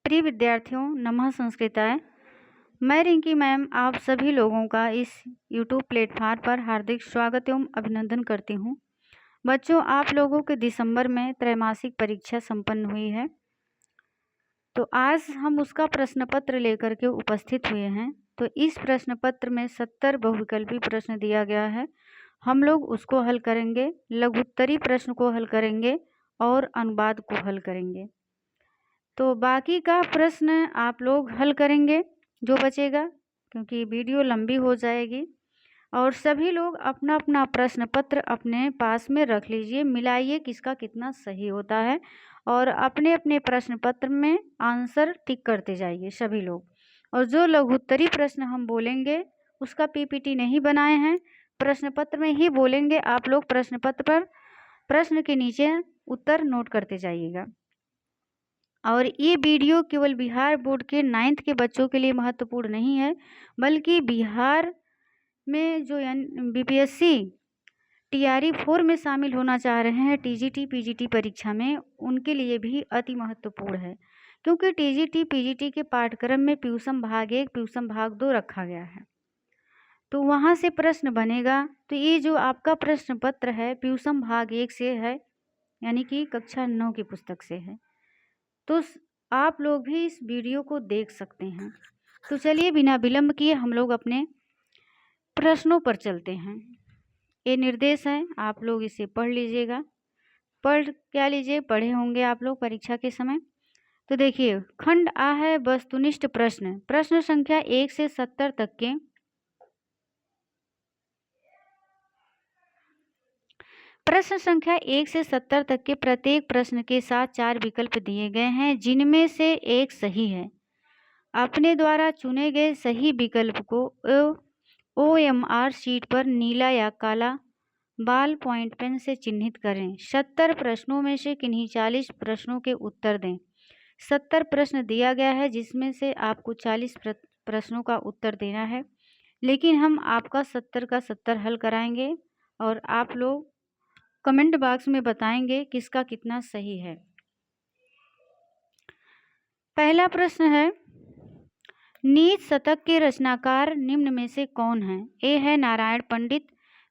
प्रिय विद्यार्थियों, नमः संस्कृताय। मैं रिंकी मैम आप सभी लोगों का इस यूट्यूब प्लेटफॉर्म पर हार्दिक स्वागत एवं अभिनंदन करती हूँ। बच्चों, आप लोगों के दिसंबर में त्रैमासिक परीक्षा संपन्न हुई है, तो आज हम उसका प्रश्न पत्र लेकर के उपस्थित हुए हैं। तो इस प्रश्न पत्र में 70 बहुविकल्पी प्रश्न दिया गया है। हम लोग उसको हल करेंगे, लघुत्तरी प्रश्न को हल करेंगे और अनुवाद को हल करेंगे। तो बाकी का प्रश्न आप लोग हल करेंगे जो बचेगा, क्योंकि वीडियो लंबी हो जाएगी। और सभी लोग अपना अपना प्रश्न पत्र अपने पास में रख लीजिए, मिलाइए किसका कितना सही होता है और अपने अपने प्रश्न पत्र में आंसर टिक करते जाइए सभी लोग। और जो लघुत्तरी प्रश्न हम बोलेंगे उसका पीपीटी नहीं बनाए हैं, प्रश्न पत्र में ही बोलेंगे। आप लोग प्रश्न पत्र पर प्रश्न के नीचे उत्तर नोट करते जाइएगा। और ये वीडियो केवल बिहार बोर्ड के 9th के बच्चों के लिए महत्वपूर्ण नहीं है, बल्कि बिहार में जो बीपीएससी टीआरई 4 में शामिल होना चाह रहे हैं टीजीटी पीजीटी परीक्षा में, उनके लिए भी अति महत्वपूर्ण है। क्योंकि टीजीटी पीजीटी के पाठ्यक्रम में प्यूसम भाग 1 प्यूसम भाग 2 रखा गया है, तो वहाँ से प्रश्न बनेगा। तो ये जो आपका प्रश्न पत्र है प्यूसम भाग 1 से है, यानी कि कक्षा 9 की पुस्तक से है। तो आप लोग भी इस वीडियो को देख सकते हैं। तो चलिए बिना विलंब किए हम लोग अपने प्रश्नों पर चलते हैं। ये निर्देश है, आप लोग इसे पढ़ लीजिएगा। पढ़ क्या लीजिए, पढ़े होंगे आप लोग परीक्षा के समय। तो देखिए, खंड आ है वस्तुनिष्ठ प्रश्न, प्रश्न संख्या 1 से 70 तक के प्रश्न संख्या 1 से 70 तक के प्रत्येक प्रश्न के साथ 4 विकल्प दिए गए हैं, जिनमें से एक सही है। अपने द्वारा चुने गए सही विकल्प को OMR शीट पर नीला या काला बाल पॉइंट पेन से चिन्हित करें। 70 प्रश्नों में से किन्हीं 40 प्रश्नों के उत्तर दें। 70 प्रश्न दिया गया है, जिसमें से आपको 40 प्रश्नों का उत्तर देना है, लेकिन हम आपका 70 का 70 हल कराएंगे और आप लोग कमेंट बॉक्स में बताएंगे किसका कितना सही है। पहला प्रश्न है, नीच शतक के रचनाकार निम्न में से कौन है? ए है नारायण पंडित,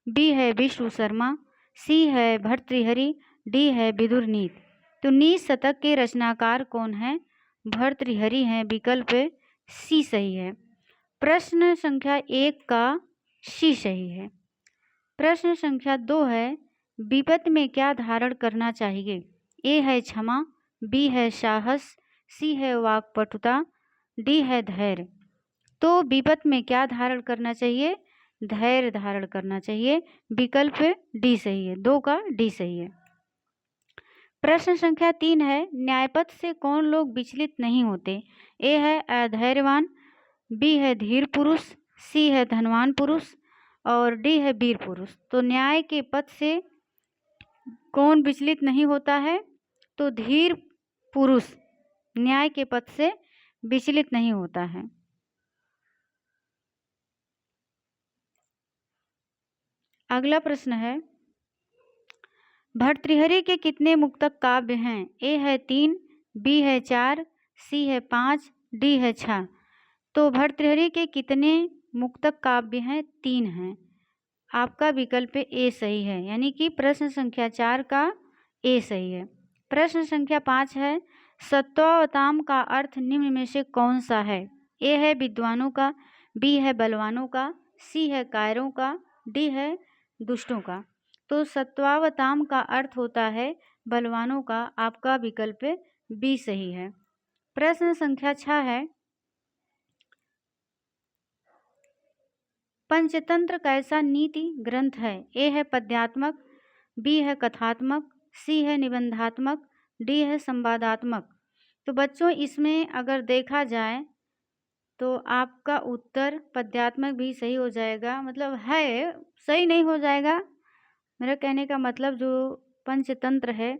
बी है विष्णु शर्मा, सी है भर्तृहरि, डी है विदुर नीत। तो नीच शतक के रचनाकार कौन है? भर्तृहरि हैं, विकल्प सी सही है। प्रश्न संख्या 1 का सी सही है। प्रश्न संख्या 2 है, विपत में क्या धारण करना चाहिए? ए है क्षमा, बी है साहस, सी है वाक्पटुता, डी है धैर्य। तो विपत में क्या धारण करना चाहिए? धैर्य धारण करना चाहिए, विकल्प डी सही है, 2 का डी सही है। प्रश्न संख्या 3 है, न्यायपथ से कौन लोग विचलित नहीं होते? ए है अधैर्यवान, बी है धीर पुरुष, सी है धनवान पुरुष और डी है वीर पुरुष। तो न्याय के पथ से कौन विचलित नहीं होता है? तो धीर पुरुष न्याय के पथ से विचलित नहीं होता है। अगला प्रश्न है, भर्तृहरि के कितने मुक्तक काव्य हैं? ए है 3, बी है 4, सी है 5, डी है 6। तो भर्तृहरि के कितने मुक्तक काव्य हैं? 3 हैं। आपका विकल्प ए सही है, यानी कि प्रश्न संख्या 4 का ए सही है। प्रश्न संख्या 5 है, सत्वावताम का अर्थ निम्न में से कौन सा है? ए है विद्वानों का, बी है बलवानों का, सी है कायरों का, डी है दुष्टों का। तो सत्वावताम का अर्थ होता है बलवानों का, आपका विकल्प बी सही है। प्रश्न संख्या 6 है, पंचतंत्र कैसा नीति ग्रंथ है? ए है पद्यात्मक, बी है कथात्मक, सी है निबंधात्मक, डी है संवादात्मक। तो बच्चों, इसमें अगर देखा जाए तो आपका उत्तर पद्यात्मक भी सही हो जाएगा, मतलब है सही नहीं हो जाएगा। मेरा कहने का मतलब जो पंचतंत्र है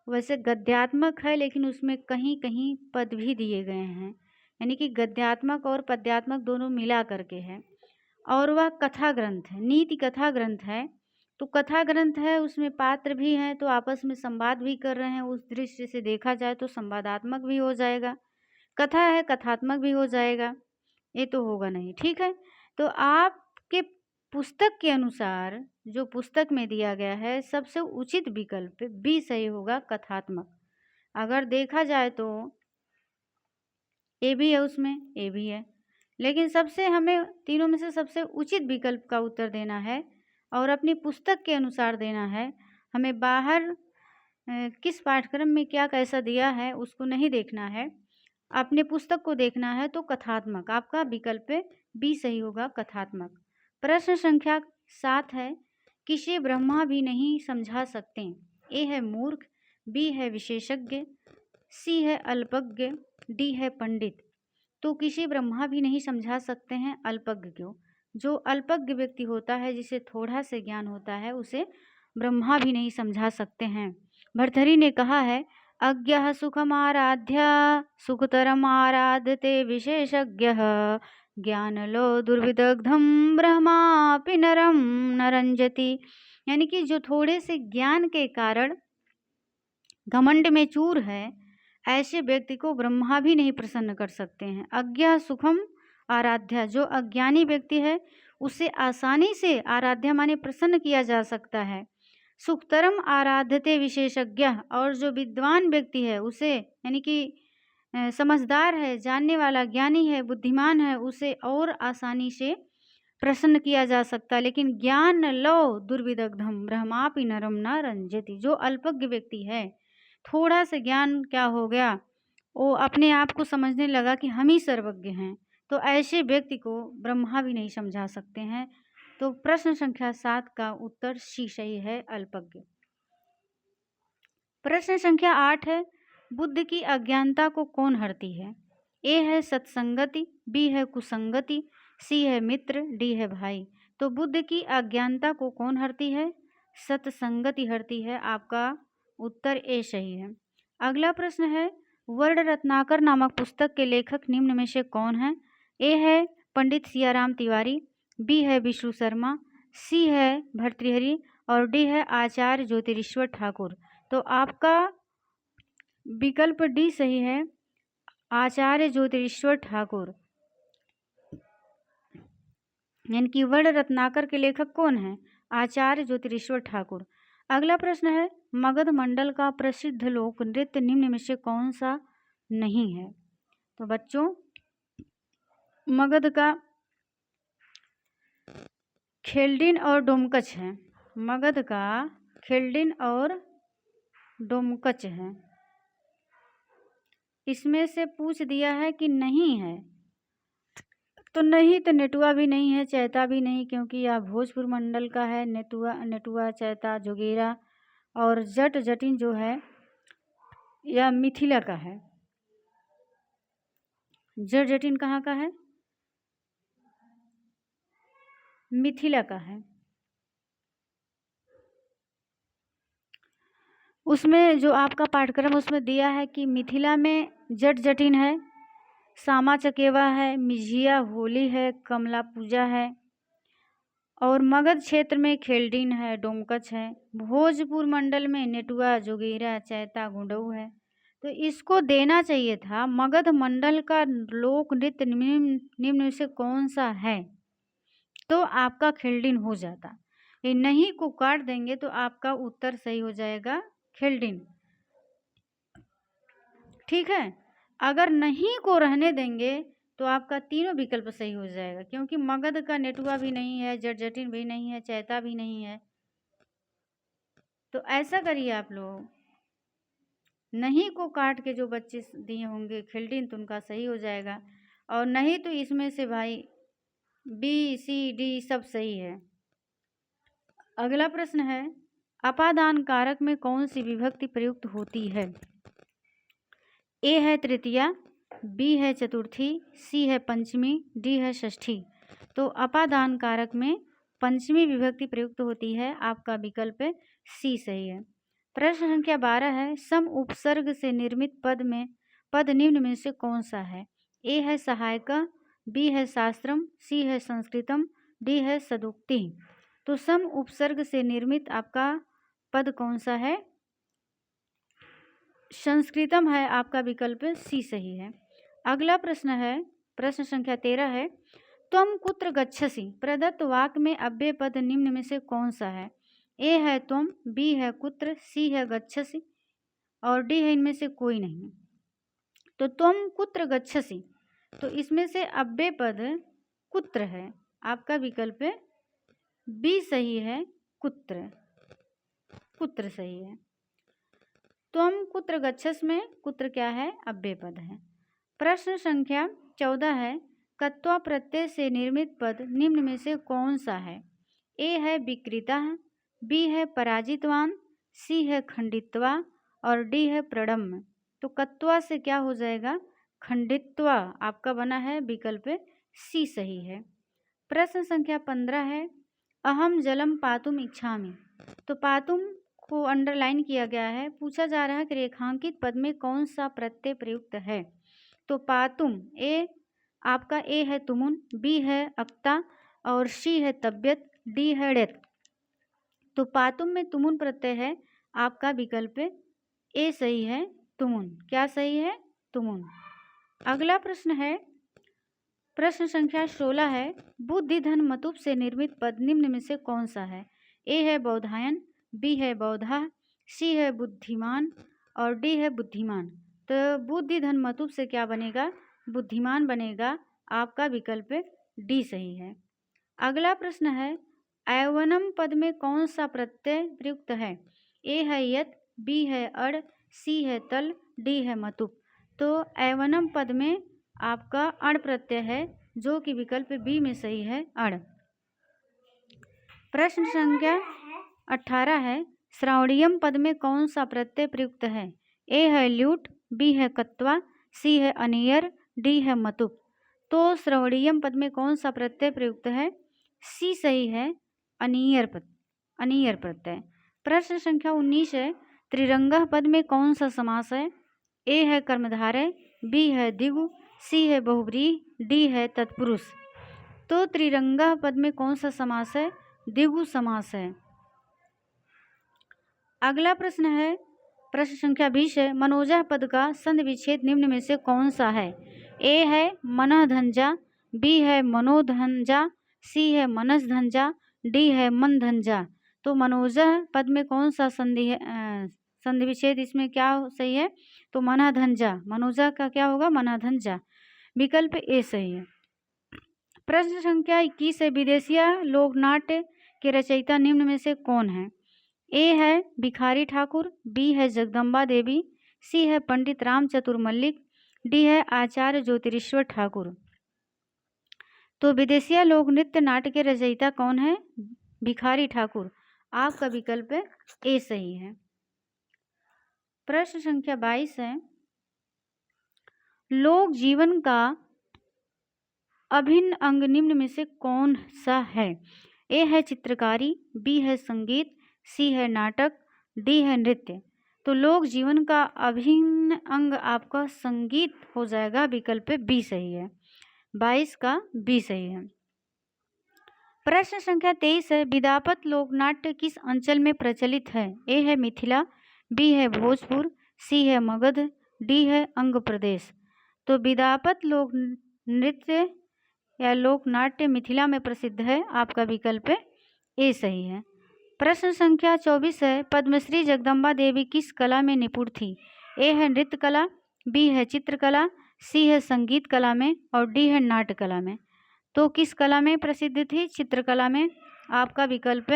वैसे गद्यात्मक है, लेकिन उसमें कहीं कहीं पद भी दिए गए हैं, यानी कि गद्यात्मक और पद्यात्मक दोनों मिला करके है। और वह कथा ग्रंथ है, नीति कथा ग्रंथ है। तो कथा ग्रंथ है, उसमें पात्र भी हैं, तो आपस में संवाद भी कर रहे हैं, उस दृष्टि से देखा जाए तो संवादात्मक भी हो जाएगा। कथा है, कथात्मक भी हो जाएगा, ये तो होगा नहीं। ठीक है, तो आपके पुस्तक के अनुसार जो पुस्तक में दिया गया है सबसे उचित विकल्प बी सही होगा, कथात्मक। अगर देखा जाए तो ए भी है, उसमें ए भी है, लेकिन सबसे हमें तीनों में से सबसे उचित विकल्प का उत्तर देना है और अपनी पुस्तक के अनुसार देना है। हमें बाहर किस पाठ्यक्रम में क्या कैसा दिया है उसको नहीं देखना है, अपने पुस्तक को देखना है। तो कथात्मक आपका विकल्प बी सही होगा, कथात्मक। प्रश्न संख्या 7 है, किसे ब्रह्मा भी नहीं समझा सकते। ए है मूर्ख, बी है विशेषज्ञ, सी है अल्पज्ञ, डी है पंडित। तो किसी ब्रह्मा भी नहीं समझा सकते हैं अल्पज्ञ को। जो अल्पज्ञ व्यक्ति होता है, जिसे थोड़ा से ज्ञान होता है, उसे ब्रह्मा भी नहीं समझा सकते हैं। भर्तृहरि ने कहा है, अज्ञः सुखमाराध्य सुखतरम आराधते विशेषज्ञः ज्ञानलो दुर्विदग्धम ब्रह्मापि नरम न रंजति। यानी कि जो थोड़े से ज्ञान के कारण घमंड में चूर है, ऐसे व्यक्ति को ब्रह्मा भी नहीं प्रसन्न कर सकते हैं। अज्ञा सुखम आराध्या, जो अज्ञानी व्यक्ति है उसे आसानी से आराध्या माने प्रसन्न किया जा सकता है। सुखतरम आराध्यते विशेषज्ञ, और जो विद्वान व्यक्ति है उसे, यानी कि समझदार है, जानने वाला, ज्ञानी है, बुद्धिमान है, उसे और आसानी से प्रसन्न किया जा सकता है। लेकिन ज्ञान लो दुर्विदग्धम ब्रह्मापि नरम न रंजति, जो अल्पज्ञ व्यक्ति है, थोड़ा सा ज्ञान क्या हो गया, वो अपने आप को समझने लगा कि हम ही सर्वज्ञ हैं, तो ऐसे व्यक्ति को ब्रह्मा भी नहीं समझा सकते हैं। तो प्रश्न संख्या 7 का उत्तर सी सही है, अल्पज्ञ। प्रश्न संख्या 8 है, बुद्ध की अज्ञानता को कौन हरती है। ए है सत्संगति, बी है कुसंगति, सी है मित्र, डी है भाई। तो बुद्ध की अज्ञानता को कौन हरती है, सत्संगति हरती है। आपका उत्तर ए सही है। अगला प्रश्न है, वर्ण रत्नाकर नामक पुस्तक के लेखक निम्न में से कौन है। ए है पंडित सियाराम तिवारी, बी है विष्णु शर्मा, सी है भर्तृहरि और डी है आचार्य ज्योतिरीश्वर ठाकुर। तो आपका विकल्प डी सही है, आचार्य ज्योतिरीश्वर ठाकुर। यानी कि वर्ण रत्नाकर के लेखक कौन है, आचार्य ज्योतिरीश्वर ठाकुर। अगला प्रश्न है, मगध मंडल का प्रसिद्ध लोक नृत्य निम्न में से कौन सा नहीं है। तो बच्चों, मगध का खेल्डिन और डोमकच है, मगध का खेल्डिन और डोमकच है। इसमें से पूछ दिया है कि नहीं है, तो नहीं, तो नेटुआ भी नहीं है, चैता भी नहीं, क्योंकि यह भोजपुर मंडल का है। नेटुआ चैता जोगेरा और जट जटिन जो है यह मिथिला का है। जट जटिन कहाँ का है, मिथिला का है। उसमें जो आपका पाठ्यक्रम उसमें दिया है कि मिथिला में जट जटिन है, सामा चकेवा है, मिझिया होली है, कमला पूजा है, और मगध क्षेत्र में खेल्डिन है, डोमकच है। भोजपुर मंडल में नेटुआ जोगेरा चैता गुंडऊ है। तो इसको देना चाहिए था, मगध मंडल का लोक नृत्य निम्न में से कौन सा है, तो आपका खेल्डिन हो जाता। ये नहीं को काट देंगे तो आपका उत्तर सही हो जाएगा, खेल्डिन। ठीक है, अगर नहीं को रहने देंगे तो आपका तीनों विकल्प सही हो जाएगा, क्योंकि मगध का नेटुआ भी नहीं है, जट जटिन भी नहीं है, चैता भी नहीं है। तो ऐसा करिए आप लोग, नहीं को काट के जो बच्चे दिए होंगे खेल्डिन, तो उनका सही हो जाएगा, और नहीं तो इसमें से भाई बी सी डी सब सही है। अगला प्रश्न है, अपादान कारक में कौन सी विभक्ति प्रयुक्त होती है। ए है तृतीया, बी है चतुर्थी, सी है पंचमी, डी है षष्ठी। तो अपादान कारक में पंचमी विभक्ति प्रयुक्त होती है। आपका विकल्प सी सही है। प्रश्न संख्या 12 है, सम उपसर्ग से निर्मित पद निम्न में से कौन सा है। ए है सहायका, बी है शास्त्रम, सी है संस्कृतम, डी है सदुक्ति। तो सम उपसर्ग से निर्मित आपका पद कौन सा है, संस्कृतम है। आपका विकल्प सी सही है। अगला प्रश्न है, प्रश्न संख्या 13 है, त्वम कुत्र गच्छसि प्रदत्त वाक्य में अव्यय पद निम्न में से कौन सा है? ए है त्वम, बी है कुत्र, सी है गच्छसि और डी है इनमें से कोई नहीं। तो त्वम कुत्र गच्छसि, तो इसमें से अव्यय पद कुत्र है, आपका विकल्प बी सही है, कुत्र, कुत्र सही है। त्वम कुत्र गच्छस में कुत्र क्या है? अव्यय पद है। प्रश्न संख्या 14 है, कत्वा प्रत्यय से निर्मित पद निम्न में से कौन सा है? ए है विकृता, बी है पराजितवान, सी है खंडित्वा और डी है प्रणम्य। तो कत्वा से क्या हो जाएगा? खंडित्वा, आपका बना है विकल्प सी सही है। प्रश्न संख्या 15 है, अहम जलम पातुम इच्छामि। तो पातुम को अंडरलाइन किया गया है, पूछा जा रहा है कि रेखांकित पद में कौन सा प्रत्यय प्रयुक्त है? तो पातुम, ए आपका ए है तुमुन, बी है अक्ता और सी है तबियत, डी है डेथ। तो पातुम में तुमुन प्रत्यय है, आपका विकल्प ए सही है, तुमुन। क्या सही है? तुमुन। अगला प्रश्न है, प्रश्न संख्या 16 है, बुद्धि धन मतुप से निर्मित पद निम्न में से कौन सा है? ए है बौधायन, बी है बौधा, सी है बुद्धिमान और डी है बुद्धिमान। तो बुद्धि धन मतुप से क्या बनेगा? बुद्धिमान बनेगा, आपका विकल्प डी सही है। अगला प्रश्न है, ऐवनम पद में कौन सा प्रत्यय प्रयुक्त है? ए है यत, बी है अड़, सी है तल, डी है मतुप। तो ऐवनम पद में आपका अड़ प्रत्यय है, जो कि विकल्प बी में सही है, अड़। प्रश्न संख्या 18 है, श्रावणीयम पद में कौन सा प्रत्यय प्रयुक्त है? ए है ल्यूट, बी है कत्वा, सी है अनियर, डी है मतुप। तो श्रवणीयम पद में कौन सा प्रत्यय प्रयुक्त है? सी सही है, अनियर पद, अनियर प्रत्यय। प्रश्न संख्या 19 है, त्रिरंगा पद में कौन सा समास है? ए है कर्मधारय, बी है द्विगु, सी है बहुव्रीहि, डी है तत्पुरुष। तो त्रिरंगा पद में कौन सा समास है? द्विगु समास है। अगला प्रश्न है, प्रश्न संख्या 20 है, मनोजा पद का संधि विच्छेद निम्न में से कौन सा है? ए है मनःधंजा, बी है मनोधंजा, सी है मनसधंजा, डी है मनधंजा। तो मनोजा पद में कौन सा संधि है, संधि विच्छेद इसमें क्या सही है? तो मनःधंजा, मनोजा का क्या होगा? मनःधंजा, विकल्प ए सही है। प्रश्न संख्या 21 है, विदेशिया लोकनाट्य के रचयिता निम्न में से कौन है? ए है भिखारी ठाकुर, बी है जगदम्बा देवी, सी है पंडित राम चतुर मल्लिक, डी है आचार्य ज्योतिरीश्वर ठाकुर। तो विदेशिया लोक नृत्य नाट्य के रचयिता कौन है? भिखारी ठाकुर, आपका विकल्प ए सही है। प्रश्न संख्या 22 है, लोक जीवन का अभिन्न अंग निम्न में से कौन सा है? ए है चित्रकारी, बी है संगीत, सी है नाटक, डी है नृत्य। तो लोक जीवन का अभिन्न अंग आपका संगीत हो जाएगा, विकल्प बी सही है, 22 का बी सही है। प्रश्न संख्या 23 है, विदापत लोकनाट्य किस अंचल में प्रचलित है? ए है मिथिला, बी है भोजपुर, सी है मगध, डी है अंग प्रदेश। तो विदापत लोक नृत्य या लोकनाट्य मिथिला में प्रसिद्ध है, आपका विकल्प ए सही है। प्रश्न संख्या 24 है, पद्मश्री जगदम्बा देवी किस कला में निपुण थी? ए है नृत्य कला, बी है चित्रकला, सी है संगीत कला में और डी है नाट्य कला में। तो किस कला में प्रसिद्ध थी? चित्रकला में, आपका विकल्प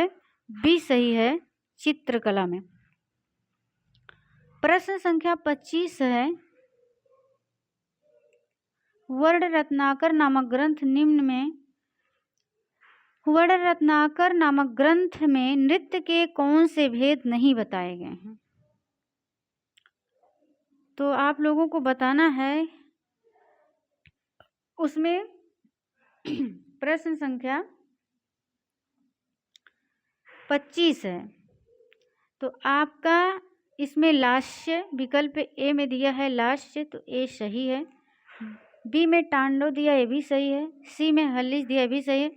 बी सही है, चित्रकला में। प्रश्न संख्या 25 है, वर्ण रत्नाकर नामक ग्रंथ निम्न में वर्ण रत्नाकर नामक ग्रंथ में नृत्य के कौन से भेद नहीं बताए गए हैं? तो आप लोगों को बताना है उसमें। प्रश्न संख्या 25 है, तो आपका इसमें लास्य विकल्प ए में दिया है लास्य, तो ए सही है। बी में टांडव दिया, ये भी सही है। सी में हल्लिश दिया, ये भी सही है।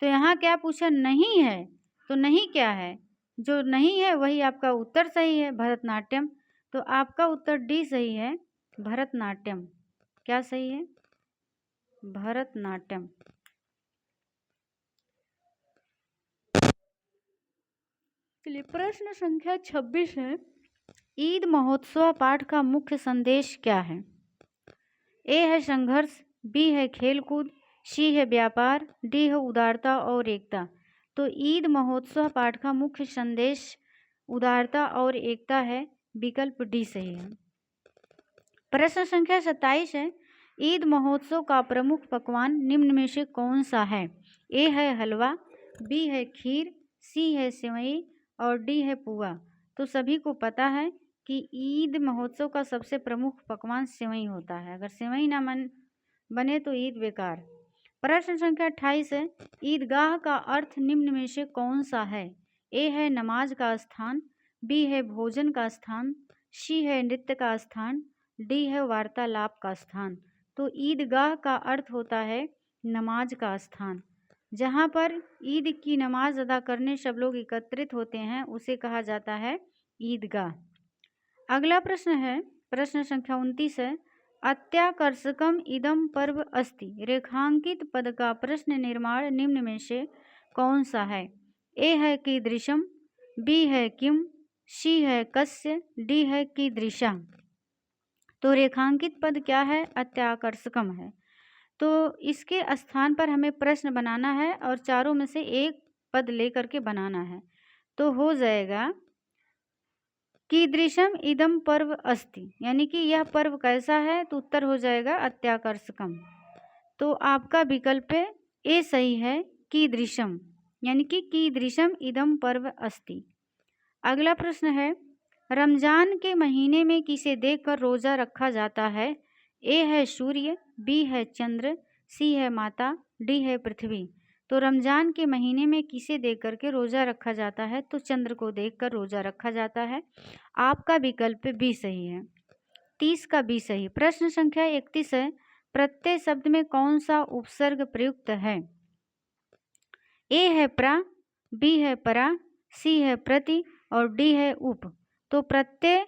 तो यहाँ क्या पूछा? नहीं है। तो नहीं क्या है? जो नहीं है वही आपका उत्तर सही है, भरतनाट्यम। तो आपका उत्तर डी सही है, भरतनाट्यम। क्या सही है? भरतनाट्यम। चलिए प्रश्न संख्या 26 है, ईद महोत्सव पाठ का मुख्य संदेश क्या है? ए है संघर्ष, बी है खेलकूद, सी है व्यापार, डी है उदारता और एकता। तो ईद महोत्सव पाठ का मुख्य संदेश उदारता और एकता है, विकल्प डी सही है। प्रश्न संख्या 27 है, ईद महोत्सव का प्रमुख पकवान निम्न में से कौन सा है? ए है हलवा, बी है खीर, सी है सेवई और डी है पुआ। तो सभी को पता है कि ईद महोत्सव का सबसे प्रमुख पकवान सेवई होता है। अगर सेवई ना बने तो ईद बेकार। प्रश्न संख्या 28 है, ईदगाह का अर्थ निम्न में से कौन सा है? ए है नमाज का स्थान, बी है भोजन का स्थान, सी है नृत्य का स्थान, डी है वार्तालाप का स्थान। तो ईदगाह का अर्थ होता है नमाज का स्थान। जहाँ पर ईद की नमाज अदा करने सब लोग एकत्रित होते हैं उसे कहा जाता है ईदगाह। अगला प्रश्न है, प्रश्न संख्या 29 है, अत्याकर्षकम इदम पर्व अस्ति रेखांकित पद का प्रश्न निर्माण निम्न में से कौन सा है? ए है कीदृशम, बी है किम, सी है कस्य, डी है कीदृशा। तो रेखांकित पद क्या है? अत्याकर्षकम है। तो इसके स्थान पर हमें प्रश्न बनाना है और चारों में से एक पद लेकर के बनाना है। तो हो जाएगा कीदृशम इदम पर्व अस्ति, यानी कि यह पर्व कैसा है? तो उत्तर हो जाएगा अत्याकर्षकम। तो आपका विकल्प ए सही है, कीदृशम, यानी कि कीदृशम इदम पर्व अस्ति। अगला प्रश्न है, रमजान के महीने में किसे देखकर रोजा रखा जाता है? ए है सूर्य, बी है चंद्र, सी है माता, डी है पृथ्वी। तो रमजान के महीने में किसे देख कर के रोज़ा रखा जाता है? तो चंद्र को देखकर रोज़ा रखा जाता है। आपका विकल्प बी सही है, 30 का बी सही। प्रश्न संख्या 31 है, प्रत्यय शब्द में कौन सा उपसर्ग प्रयुक्त है? ए है प्रा, बी है परा, सी है प्रति और डी है उप। तो प्रत्यय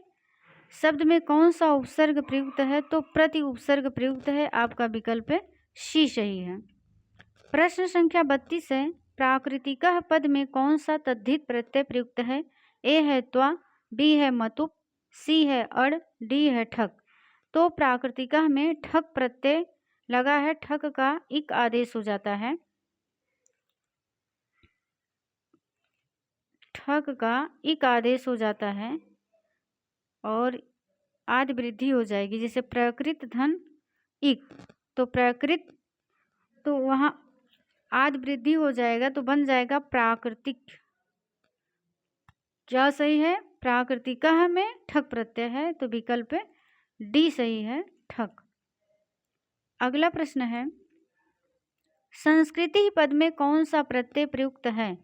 शब्द में कौन सा उपसर्ग प्रयुक्त है? तो प्रति उपसर्ग प्रयुक्त है। आपका विकल्प सी सही है। प्रश्न संख्या 32 है, प्राकृतिकः पद में कौन सा तद्धित प्रत्यय प्रयुक्त है? ए है त्वा, बी है मतुप, सी है अड़, डी है ठक। तो प्राकृतिकः में ठक प्रत्यय लगा है, ठक का इक आदेश हो जाता है, ठक का इक आदेश हो जाता है और आदि वृद्धि हो जाएगी। जैसे प्रकृत धन इक, तो प्रकृत, तो वहाँ आदि वृद्धि हो जाएगा तो बन जाएगा प्राकृतिक। क्या सही है? प्राकृतिकः में ठक प्रत्यय है, तो विकल्प डी सही है, ठक। अगला प्रश्न है, संस्कृति पद में कौन सा प्रत्यय प्रयुक्त है?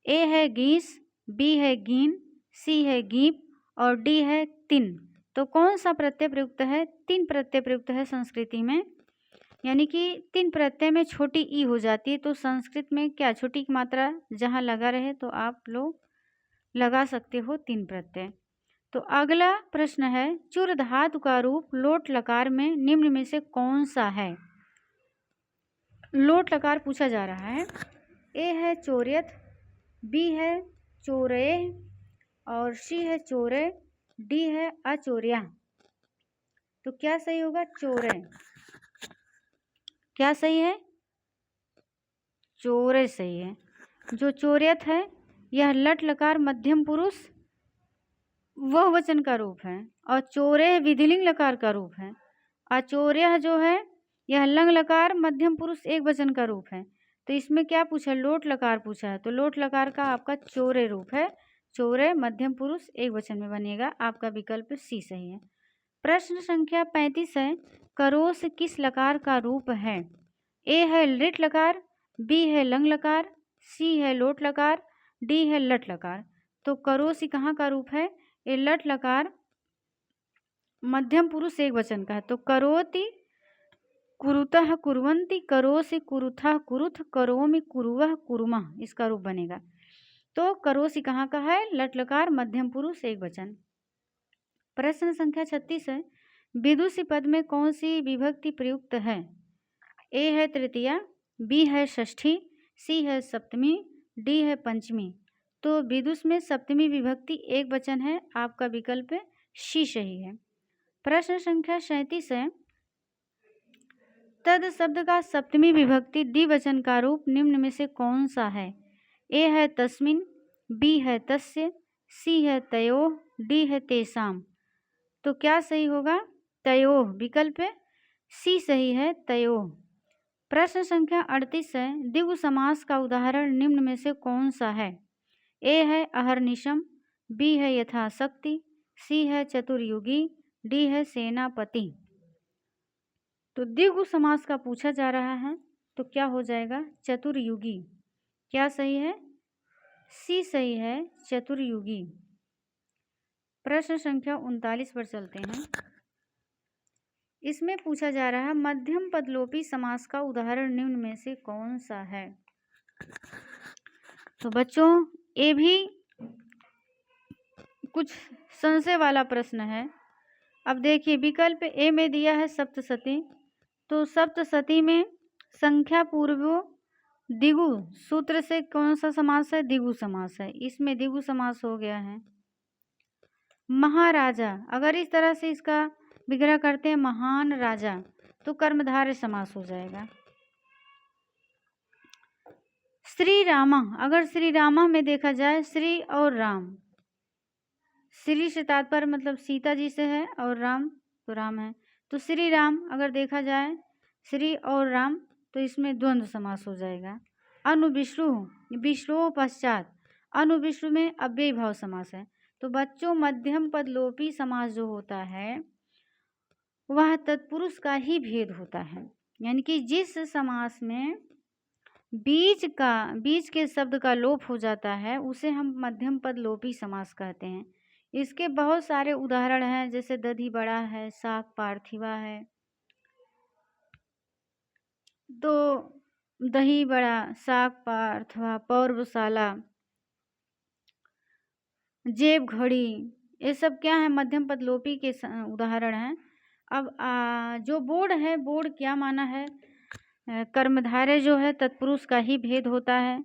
ए है गीस, बी है गीन, सी है गीप और डी है तिन। तो कौन सा प्रत्यय प्रयुक्त है? तीन प्रत्यय प्रयुक्त है संस्कृति में, यानी कि तीन प्रत्यय में छोटी ई हो जाती है। तो संस्कृत में क्या छोटी की मात्रा जहाँ लगा रहे तो आप लोग लगा सकते हो तीन प्रत्यय। तो अगला प्रश्न है, चुर धातु का रूप लोट लकार में निम्न में से कौन सा है? लोट लकार पूछा जा रहा है। ए है चोर्यथ, बी है चोरे और सी है चोरे, डी है अचोर्या। तो क्या सही होगा? चोरे। क्या सही है? चोरे सही है। जो चोर्यथ है यह लट लकार मध्यम पुरुष वह वचन का रूप है और चोरे विधिलिंग लकार का रूप है। अचोर्य जो है यह लंग लकार मध्यम पुरुष एक वचन का रूप है। तो इसमें क्या पूछा? लोट लकार पूछा है, तो लोट लकार का आपका चोरे रूप है। चोरे मध्यम पुरुष एक वचन में बनेगा। आपका विकल्प सी सही है। प्रश्न संख्या 35 है, करोस किस लकार का रूप है? ए है लिट लकार, बी है लंग लकार, सी है लोट लकार, डी है लट लकार। तो करोसी कहाँ का रूप है? ये लट लकार मध्यम पुरुष एक वचन का है। तो करोति, कुरुतः, कुर्वन्ति, करोसि, कुरुथः, कुरुथ, करोमि, कुरुवः, कुरुमः, इसका रूप बनेगा। तो करोसी कहाँ का है? लट लकार मध्यम पुरुष एक वचन। प्रश्न संख्या 36 है, विदुषी पद में कौन सी विभक्ति प्रयुक्त है? ए है तृतीया, बी है षष्ठी, सी है सप्तमी, डी है पंचमी। तो विदुष में सप्तमी विभक्ति एक वचन है, आपका विकल्प सी सही है। प्रश्न संख्या 37 है, तद शब्द का सप्तमी विभक्ति द्विवचन का रूप निम्न में से कौन सा है? ए है तस्मिन, बी है तस्य, सी है तयोः, डी है तेषाम्। तो क्या सही होगा? तयोः, विकल्प सी सही है, तयोः। प्रश्न संख्या 38 है, द्विगु समास का उदाहरण निम्न में से कौन सा है? ए है अहर्निशम, बी है यथाशक्ति, सी है चतुर्युगी, डी है सेनापति। तो द्विगु समास का पूछा जा रहा है, तो क्या हो जाएगा? चतुर्युगी। क्या सही है? सी सही है, चतुर्युगी। प्रश्न संख्या 39 पर चलते हैं। इसमें पूछा जा रहा है, मध्यम पदलोपी समास का उदाहरण निम्न में से कौन सा है? तो बच्चों, ये भी कुछ संशय वाला प्रश्न है। अब देखिए, विकल्प ए में दिया है सप्तशती, तो सप्तशती में संख्या पूर्व द्विगु सूत्र से कौन सा समास है? द्विगु समास है। इसमें द्विगु समास हो गया है। महाराजा, अगर इस तरह से इसका विग्रह करते हैं महान राजा, तो कर्मधारय समास हो जाएगा। श्री रामा, अगर श्री रामा में देखा जाए श्री और राम, श्री से तात्पर्य मतलब सीता जी से है और राम तो राम है, तो श्री राम अगर देखा जाए श्री और राम, तो इसमें द्वंद्व समास हो जाएगा। अनुविश्रु, विश्रो पश्चात, अनुविश्रु में अव्ययी भाव समास है। तो बच्चों, मध्यम पदलोपी समास जो होता है वह तत्पुरुष का ही भेद होता है, यानी कि जिस समास में बीच के शब्द का लोप हो जाता है उसे हम मध्यम पदलोपी समास कहते हैं। इसके बहुत सारे उदाहरण हैं, जैसे दधि बड़ा है, शाक पार्थिवा है, तो दही बड़ा, शाक पार्थिवा, पौर्वशाला, जेब घड़ी, ये सब क्या है? मध्यम पदलोपी के उदाहरण हैं। अब जो बोर्ड है, बोर्ड क्या माना है? कर्मधारय जो है तत्पुरुष का ही भेद होता है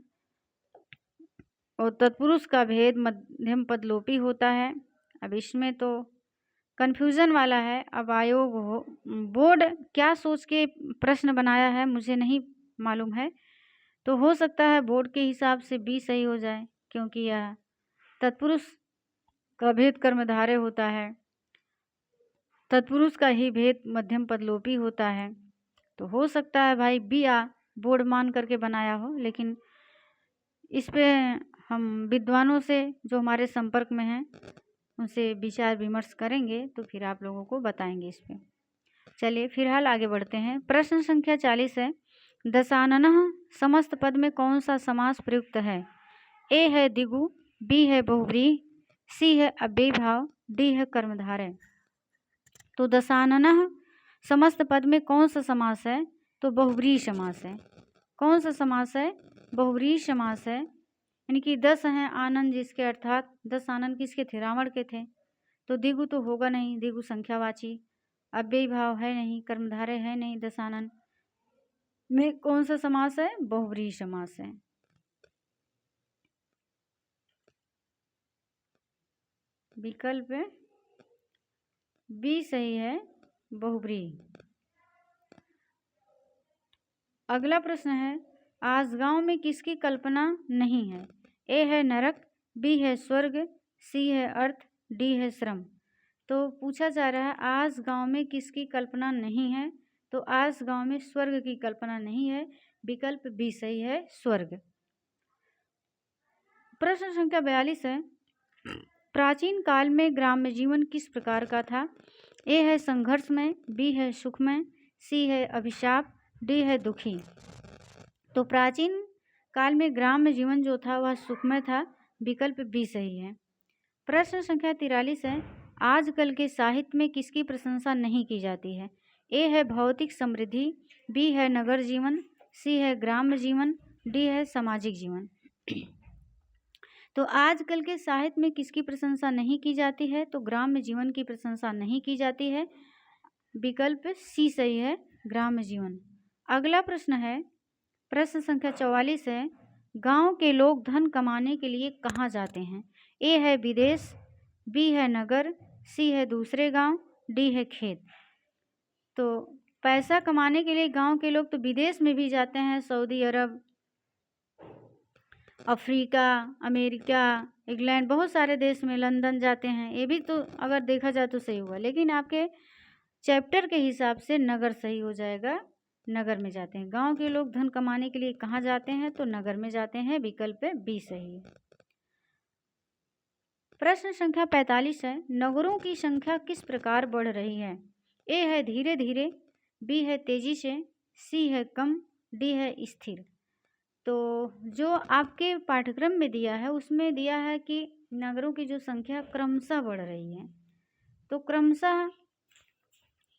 और तत्पुरुष का भेद मध्यम पदलोपी होता है। अब इसमें तो कन्फ्यूज़न वाला है। अब आयोग हो, बोर्ड क्या सोच के प्रश्न बनाया है मुझे नहीं मालूम है, तो हो सकता है बोर्ड के हिसाब से बी सही हो जाए, क्योंकि यह तत्पुरुष का भेद कर्मधारय होता है, तत्पुरुष का ही भेद मध्यम पदलोपी होता है। तो हो सकता है भाई बी बोर्ड मान करके बनाया हो, लेकिन इस पे हम विद्वानों से जो हमारे संपर्क में हैं उनसे विचार विमर्श करेंगे, तो फिर आप लोगों को बताएंगे इस पे। चलिए फिलहाल आगे बढ़ते हैं। प्रश्न संख्या 40 है, दशाननः समस्त पद में कौन सा समास प्रयुक्त है? ए है द्विगु, बी है बहुव्रीहि, सी है अव्ययी भाव, डी है कर्मधारय। तो दशाननः समस्त पद में कौन सा समास है? तो बहुव्रीहि समास है। कौन सा समास है? बहुव्रीहि समास है, यानी कि 10 हैं आनंद, जिसके अर्थात 10 आनंद किसके थे? रावण के थे। तो द्विगु तो होगा नहीं, द्विगु संख्यावाची, अव्ययी भाव है नहीं, कर्मधारय है नहीं, दशानन में कौन सा समास है? बहुव्रीहि समास है। विकल्प बी सही है, बहुव्रीहि। अगला प्रश्न है, आसगांव में किसकी कल्पना नहीं है? ए है नरक, बी है स्वर्ग, सी है अर्थ, डी है श्रम। तो पूछा जा रहा है आसगांव में किसकी कल्पना नहीं है? तो आसगांव में स्वर्ग की कल्पना नहीं है, विकल्प बी सही है, स्वर्ग। प्रश्न संख्या 42 है, प्राचीन काल में ग्राम्य जीवन किस प्रकार का था? ए है संघर्षमय, बी है सुखमय, सी है अभिशाप, डी है दुखी। तो प्राचीन काल में ग्राम्य जीवन जो था वह सुखमय था, विकल्प बी सही है। प्रश्न संख्या 43 है, आजकल के साहित्य में किसकी प्रशंसा नहीं की जाती है? ए है भौतिक समृद्धि, बी है नगर जीवन, सी है ग्राम्य जीवन, डी है सामाजिक जीवन। तो आजकल के साहित्य में किसकी प्रशंसा नहीं की जाती है? तो ग्राम्य जीवन की प्रशंसा नहीं की जाती है, विकल्प सी सही है, ग्राम्य जीवन। अगला प्रश्न है, प्रश्न संख्या 44 है, गांव के लोग धन कमाने के लिए कहाँ जाते हैं? ए है विदेश, बी है नगर, सी है दूसरे गांव, डी है खेत। तो पैसा कमाने के लिए गांव के लोग तो विदेश में भी जाते हैं, सऊदी अरब, अफ्रीका, अमेरिका, इंग्लैंड, बहुत सारे देश में, लंदन जाते हैं। ये भी तो अगर देखा जाए तो सही हुआ, लेकिन आपके चैप्टर के हिसाब से नगर सही हो जाएगा, नगर में जाते हैं। गांव के लोग धन कमाने के लिए कहाँ जाते हैं? तो नगर में जाते हैं, विकल्प बी सही है। प्रश्न संख्या 45 है, नगरों की संख्या किस प्रकार बढ़ रही है? ए है धीरे धीरे, बी है तेजी से, सी है कम, डी है स्थिर। तो जो आपके पाठ्यक्रम में दिया है उसमें दिया है कि नगरों की जो संख्या क्रमशः बढ़ रही है, तो क्रमशः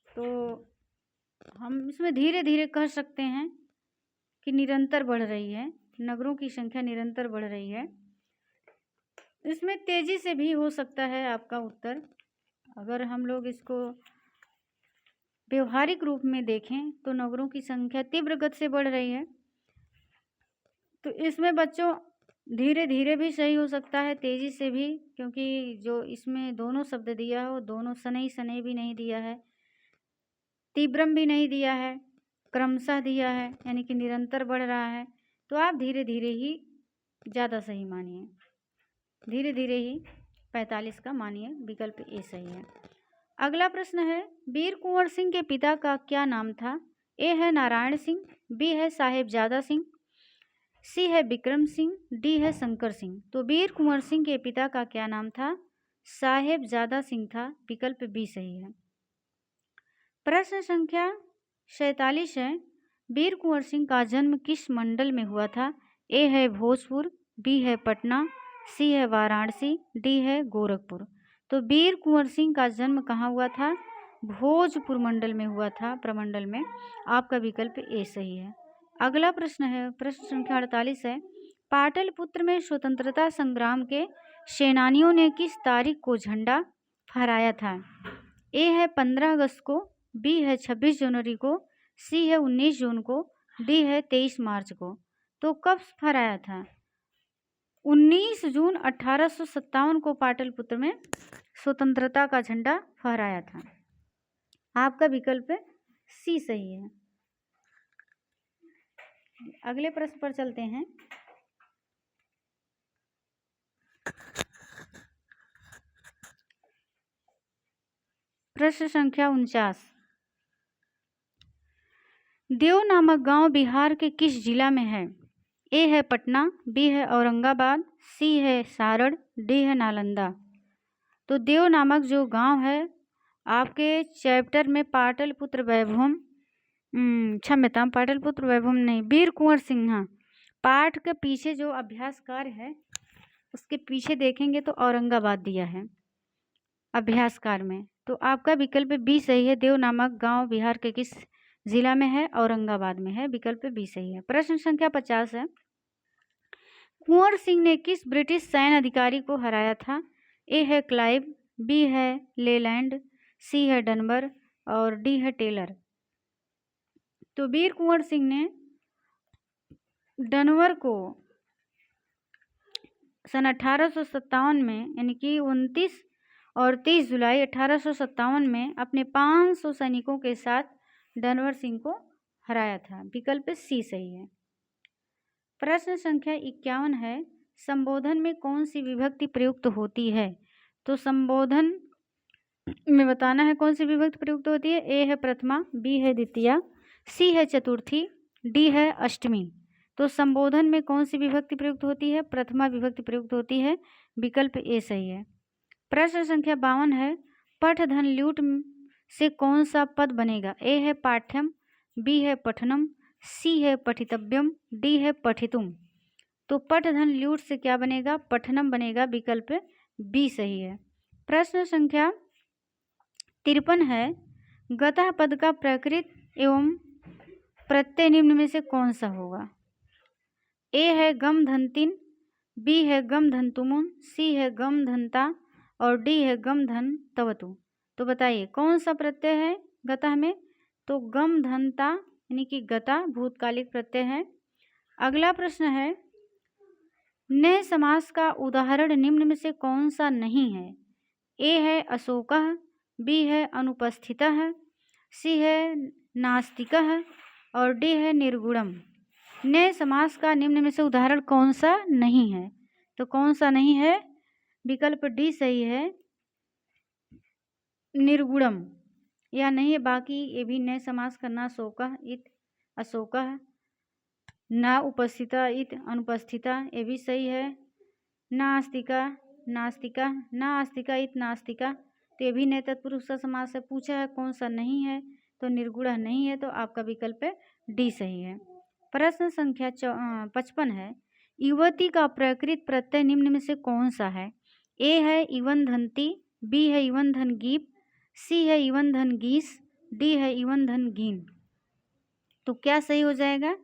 तो हम इसमें धीरे धीरे कह सकते हैं कि निरंतर बढ़ रही है, नगरों की संख्या निरंतर बढ़ रही है। इसमें तेजी से भी हो सकता है आपका उत्तर, अगर हम लोग इसको व्यवहारिक रूप में देखें तो नगरों की संख्या तीव्र गति से बढ़ रही है। तो इसमें बच्चों धीरे धीरे भी सही हो सकता है, तेजी से भी, क्योंकि जो इसमें दोनों शब्द दिया है वो दोनों शनै शनै भी नहीं दिया है, तीव्रम भी नहीं दिया है, क्रमशः दिया है, यानी कि निरंतर बढ़ रहा है। तो आप धीरे धीरे ही ज़्यादा सही मानिए, धीरे धीरे ही 45 का मानिए, विकल्प ए सही है। अगला प्रश्न है, वीर कुंवर सिंह के पिता का क्या नाम था? ए है नारायण सिंह, बी है साहेबजादा सिंह, सी है विक्रम सिंह, डी है शंकर सिंह। तो वीर कुंवर सिंह के पिता का क्या नाम था? साहेबजादा सिंह था, विकल्प बी सही है। प्रश्न संख्या 47 है, वीर कुंवर सिंह का जन्म किस मंडल में हुआ था? ए है भोजपुर, बी है पटना, सी है वाराणसी, डी है गोरखपुर। तो वीर कुंवर सिंह का जन्म कहाँ हुआ था? भोजपुर मंडल में हुआ था, प्रमंडल में। आपका विकल्प ए सही है। अगला प्रश्न है, प्रश्न संख्या 48 है, पाटलिपुत्र में स्वतंत्रता संग्राम के सेनानियों ने किस तारीख को झंडा फहराया था? ए है 15 अगस्त को, बी है 26 जनवरी को, सी है 19 जून को, डी है 23 मार्च को। तो कब फहराया था? 19 जून 1857 को पाटलिपुत्र में स्वतंत्रता का झंडा फहराया था। आपका विकल्प सी सही है। अगले प्रश्न पर चलते हैं। प्रश्न संख्या 49, देव नामक गांव बिहार के किस जिला में है? ए है पटना, बी है औरंगाबाद, सी है सारण, डी है नालंदा। तो देव नामक जो गांव है आपके चैप्टर में पाटलिपुत्र वैभवम, क्षम्यताम, पाटलिपुत्र वैभवम नहीं, वीर कुंवर सिंह, हाँ, पाठ के पीछे जो अभ्यास कार्य है उसके पीछे देखेंगे तो औरंगाबाद दिया है अभ्यास कार्य में। तो आपका विकल्प बी सही है, देव नामक गांव बिहार के किस जिला में है? औरंगाबाद में है, विकल्प बी सही है। प्रश्न संख्या 50 है, कुंवर सिंह ने किस ब्रिटिश सैन्य अधिकारी को हराया था? ए है क्लाइव, बी है लेलैंड, सी है डनबर और डी है टेलर। तो वीर कुंवर सिंह ने डनवर को सन 1857 में, यानी कि 29 और 30 जुलाई 1857 में अपने 500 सैनिकों के साथ डनवर सिंह को हराया था, विकल्प सी सही है। प्रश्न संख्या 51 है, संबोधन में कौन सी विभक्ति प्रयुक्त होती है? तो संबोधन में बताना है कौन सी विभक्ति प्रयुक्त होती है। ए है प्रथमा, बी है द्वितीया, सी है चतुर्थी, डी है अष्टमी। तो संबोधन में कौन सी विभक्ति प्रयुक्त होती है? प्रथमा विभक्ति प्रयुक्त होती है, विकल्प ए सही है। प्रश्न संख्या 52 है, पठधन ल्यूट से कौन सा पद बनेगा? ए है पाठ्यम, बी है पठनम, सी है पठितव्यम, डी है पठितुम। तो पठधन ल्यूट से क्या बनेगा? पठनम बनेगा, विकल्प बी सही है। प्रश्न संख्या 53 है, गतः पद का प्रकृत एवं प्रत्यय निम्न में से कौन सा होगा? ए है गम धनतिन, बी है गम धनतुमुन, सी है गम धनता और डी है गम धन तवतु। तो बताइए कौन सा प्रत्यय है गतः में, तो गम धनता यानी कि गता भूतकालिक प्रत्यय है। अगला प्रश्न है, नए समास का उदाहरण निम्न में से कौन सा नहीं है? ए है अशोकः, बी है अनुपस्थितः, सी है नास्तिकः और डी है निर्गुणम। नए समास का निम्न में से उदाहरण कौन सा नहीं है? तो कौन सा नहीं है? विकल्प डी सही है, निर्गुणम या नहीं है। बाकी ये भी नए समास करना, शोकः इत अशोकः, ना उपस्थिता इत अनुपस्थिता, ये भी सही है। नास्तिका नास्तिका, ना आस्तिका इत नास्तिका, तो ये भी नए तत्पुरुष का समास से पूछा है, कौन सा नहीं है? तो निर्गुण नहीं है, तो आपका विकल्प डी सही है। प्रश्न संख्या 55 है, युवती का प्रकृत प्रत्यय निम्न में से कौन सा है? ए है इवन धनती, बी है इवन धन गीप, सी है इवन धन गीस, डी है इवन धन गीन। तो क्या सही हो जाएगा?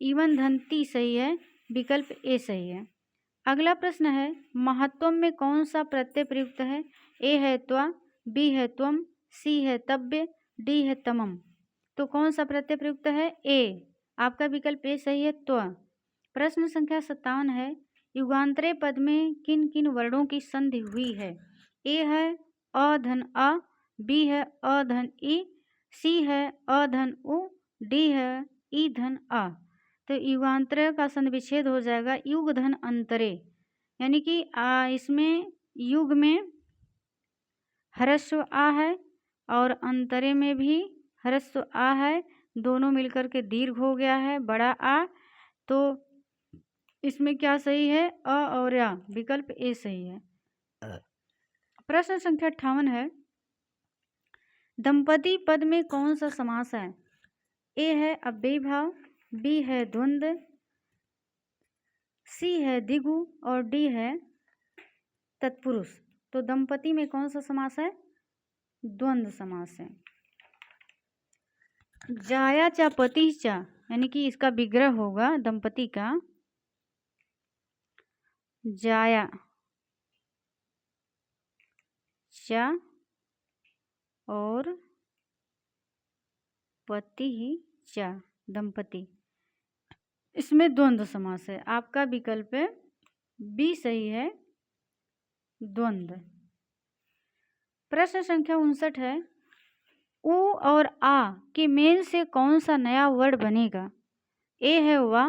इवन धनती सही है, विकल्प ए सही है। अगला प्रश्न है, महत्वम में कौन सा प्रत्यय प्रयुक्त है? ए है त्वा, बी है त्वम, सी है तब्य, डी है तमम। तो कौन सा प्रत्यय प्रयुक्त है? ए, आपका विकल्प ए सही है, त्वा। प्रश्न संख्या 57 है, युगांतरे पद में किन किन वर्णों की संधि हुई है? ए है अ धन अ, बी है अ धन ई, सी है अ धन उ, डी है ई धन आ। तो युगांतरे का संधि विच्छेद हो जाएगा युग धन अंतरे, यानी कि इसमें युग में ह्रस्व आ है और अंतरे में भी ह्रस्व आ है, दोनों मिलकर के दीर्घ हो गया है बड़ा आ। तो इसमें क्या सही है? अ और या, विकल्प ए सही है। प्रश्न संख्या 58 है, दंपति पद में कौन सा समास है? ए है अव्ययी भाव, बी है द्वंद्व, सी है द्विगु और डी है तत्पुरुष। तो दंपति में कौन सा समास है? द्वंद्व समास है। जाया चा पति चा, यानी कि इसका विग्रह होगा दंपति का, जाया चा और पति चा, दंपति, इसमें द्वंद्व समास है। आपका विकल्प बी सही है, द्वंद्व। प्रश्न संख्या 59 है, उ और आ के मेल से कौन सा नया वर्ड बनेगा? ए है वा,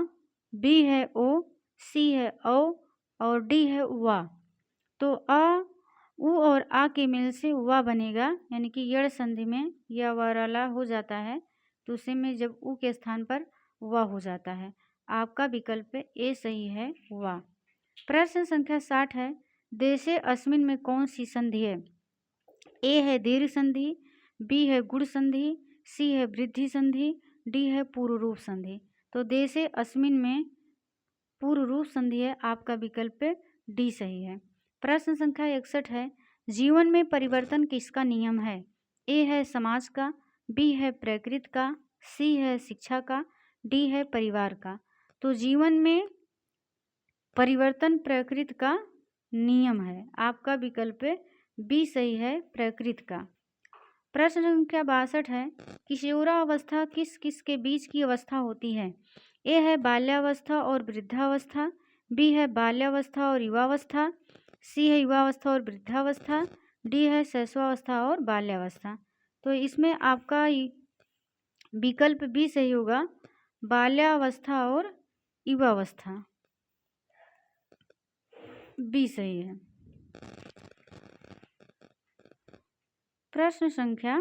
बी है ओ, सी है औ और डी है वा। तो अ उ और आ के मेल से वा बनेगा, यानी कि यड़ संधि में या वाराला हो जाता है, तो उसे में जब उ के स्थान पर वा हो जाता है। आपका विकल्प ए सही है, वा। प्रश्न संख्या 60 है, देशे अस्मिन में कौन सी संधि है? ए है दीर्घ संधि, बी है गुण संधि, सी है वृद्धि संधि, डी है पूर्व रूप संधि। तो देशे अस्मिन में पूर्व रूप संधि है, आपका विकल्प डी सही है। प्रश्न संख्या 61 है, जीवन में परिवर्तन किसका नियम है? ए है समाज का, बी है प्रकृति का, सी है शिक्षा का, डी है परिवार का। तो जीवन में परिवर्तन प्रकृति का नियम है, आपका विकल्प बी सही है, प्रकृति का। प्रश्न संख्या 62 है, किशोरावस्था किस किस के बीच की अवस्था होती है? ए है बाल्यावस्था और वृद्धावस्था, बी है बाल्यावस्था और युवावस्था, सी है युवावस्था और वृद्धावस्था, डी है शैशवावस्था और बाल्यावस्था। तो इसमें आपका विकल्प बी सही होगा, बाल्यावस्था और युवावस्था, बी सही है। प्रश्न संख्या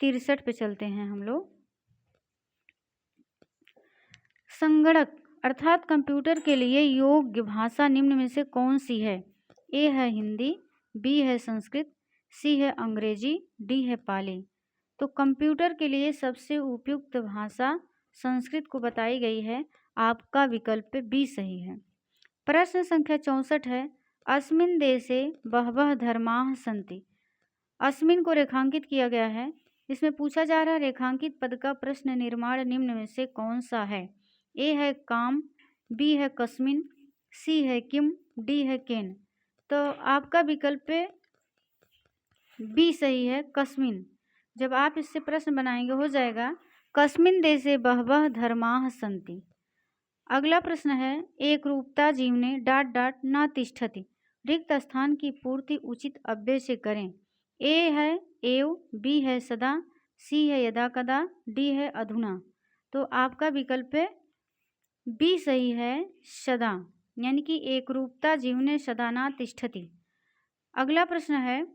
63 पे चलते हैं हम लोग। संगणक अर्थात कंप्यूटर के लिए योग्य भाषा निम्न में से कौन सी है? ए है हिंदी, बी है संस्कृत, सी है अंग्रेजी, डी है पाली। तो कंप्यूटर के लिए सबसे उपयुक्त भाषा संस्कृत को बताई गई है, आपका विकल्प बी सही है। प्रश्न संख्या 64 है, अस्मिन देशे बहवः धर्माः सन्ति। अस्मिन को रेखांकित किया गया है, इसमें पूछा जा रहा है रेखांकित पद का प्रश्न निर्माण निम्न में से कौन सा है? ए है काम, बी है कस्मिन, सी है किम, डी है केन। तो आपका विकल्प बी सही है, कस्मिन। जब आप इससे प्रश्न बनाएंगे हो जाएगा कस्मिन् देशे बहवः धर्माः सन्ति। अगला प्रश्न है एक रूपता जीवने डाट डाट न तिष्ठति। रिक्त स्थान की पूर्ति उचित अव्यय से करें। ए है एव, बी है सदा, सी है यदा कदा, डी है अधुना। तो आपका विकल्प है बी सही है, सदा, यानी कि एक रूपता जीवने सदा न तिष्ठति। अगला प्रश्न है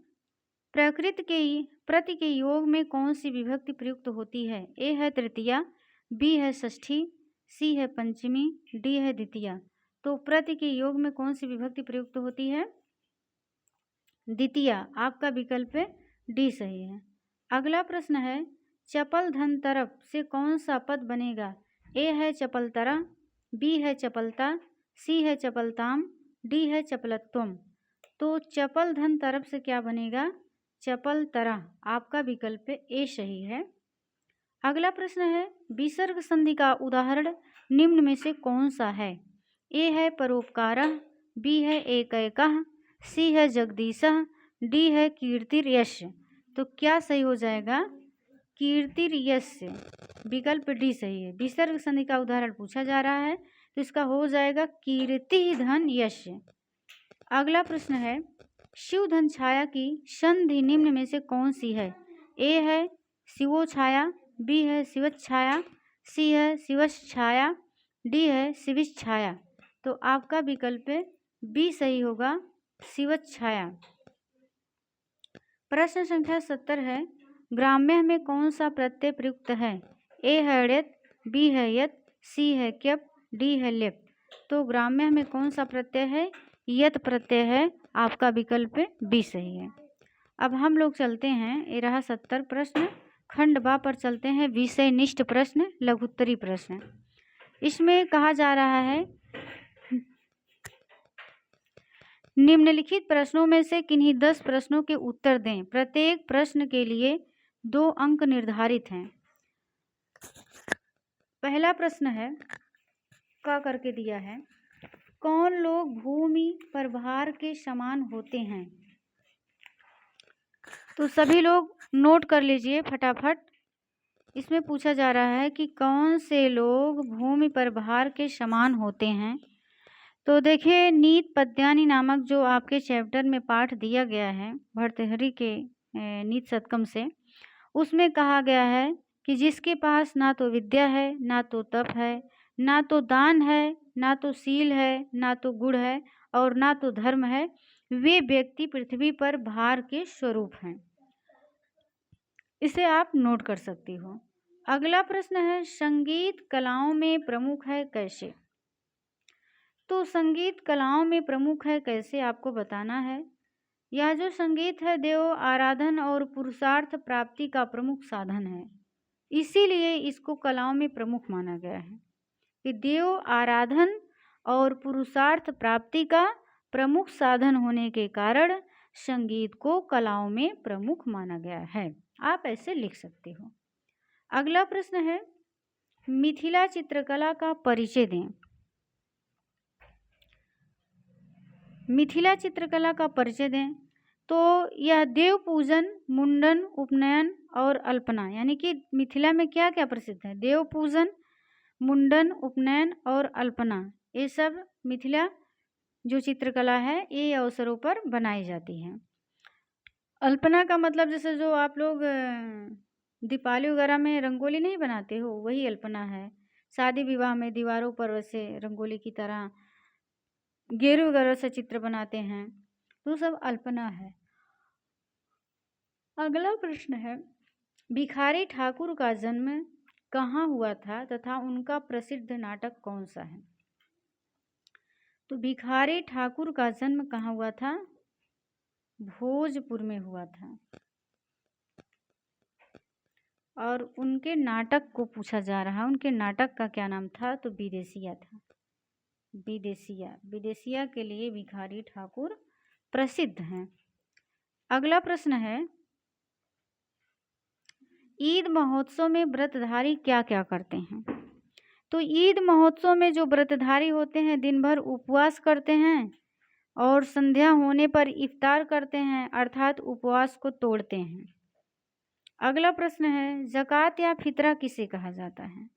प्रति के योग में कौन सी विभक्ति प्रयुक्त होती है। ए है तृतीया, बी है षष्ठी, सी है पंचमी, डी है द्वितीया। तो प्रति के योग में कौन सी विभक्ति प्रयुक्त होती है, द्वितीया। आपका विकल्प है डी सही है। अगला प्रश्न है चपल धन तरफ से कौन सा पद बनेगा। ए है चपलतरा, बी है चपलता, सी है चपलताम, डी है चपलत्वम। तो चपल धन तरफ से क्या बनेगा, चपल तरह। आपका विकल्प ए सही है। अगला प्रश्न है विसर्ग संधि का उदाहरण निम्न में से कौन सा है। ए है परोपकारः, बी है एकैकः, सी है जगदीशः, डी है कीर्तिर्यश। तो क्या सही हो जाएगा, कीर्तिर्यश। विकल्प डी सही है। विसर्ग संधि का उदाहरण पूछा जा रहा है तो इसका हो जाएगा कीर्ति धन यश। अगला प्रश्न है शिव धन छाया की संधि निम्न में से कौन सी है। ए है शिवो छाया, बी है शिवच छाया, सी है शिवश छाया, डी है शिविश छाया। तो आपका विकल्प बी सही होगा, शिवच छाया। प्रश्न संख्या 70 है ग्राम्य में कौन सा प्रत्यय प्रयुक्त है। ए है ण्यत, बी है यत, सी है क्यप, डी है लेप। तो ग्राम्य में कौन सा प्रत्यय है, यत प्रत्यय है। आपका विकल्प बी सही है। अब हम लोग चलते हैं, ये रहा 70 प्रश्न। खंड बा पर चलते हैं, विषय निष्ठ प्रश्न, लघुत्तरी प्रश्न। इसमें कहा जा रहा है निम्नलिखित प्रश्नों में से किन्हीं 10 प्रश्नों के उत्तर दें। प्रत्येक प्रश्न के लिए 2 अंक निर्धारित हैं। पहला प्रश्न है का करके दिया है कौन लोग भूमि पर भार के समान होते हैं। तो सभी लोग नोट कर लीजिए फटाफट। इसमें पूछा जा रहा है कि कौन से लोग भूमि पर भार के समान होते हैं। तो देखिए नीत पद्यानी नामक जो आपके चैप्टर में पाठ दिया गया है भर्तृहरि के नीत शतकम से, उसमें कहा गया है कि जिसके पास ना तो विद्या है, ना तो तप है, ना तो दान है, ना तो शील है, ना तो गुण है और ना तो धर्म है, वे व्यक्ति पृथ्वी पर भार के स्वरूप हैं। इसे आप नोट कर सकती हो। अगला प्रश्न है संगीत कलाओं में प्रमुख है कैसे। तो संगीत कलाओं में प्रमुख है कैसे आपको बताना है। यह जो संगीत है देव आराधन और पुरुषार्थ प्राप्ति का प्रमुख साधन है, इसीलिए इसको कलाओं में प्रमुख माना गया है कि देव आराधन और पुरुषार्थ प्राप्ति का प्रमुख साधन होने के कारण संगीत को कलाओं में प्रमुख माना गया है। आप ऐसे लिख सकते हो। अगला प्रश्न है मिथिला चित्रकला का परिचय दें। मिथिला चित्रकला का परिचय दें तो यह देव पूजन, मुंडन, उपनयन और अल्पना, यानी कि मिथिला में क्या क्या प्रसिद्ध है, देव पूजन, मुंडन, उपनयन और अल्पना, ये सब मिथिला जो चित्रकला है ये अवसरों पर बनाई जाती है। अल्पना का मतलब जैसे जो आप लोग दीपावली वगैरह में रंगोली नहीं बनाते हो, वही अल्पना है। शादी विवाह में दीवारों पर वैसे रंगोली की तरह गेरू वगैरह से चित्र बनाते हैं, तो सब अल्पना है। अगला प्रश्न है भिखारी ठाकुर का जन्म कहाँ हुआ था तथा उनका प्रसिद्ध नाटक कौन सा है। तो भिखारी ठाकुर का जन्म कहाँ हुआ था, भोजपुर में हुआ था। और उनके नाटक को पूछा जा रहा है, उनके नाटक का क्या नाम था, तो विदेशिया था। विदेशिया के लिए भिखारी ठाकुर प्रसिद्ध हैं। अगला प्रश्न है ईद महोत्सव में व्रतधारी क्या क्या करते हैं। तो ईद महोत्सव में जो व्रतधारी होते हैं दिन भर उपवास करते हैं और संध्या होने पर इफ्तार करते हैं, अर्थात उपवास को तोड़ते हैं। अगला प्रश्न है, ज़कात या फितरा किसे कहा जाता है?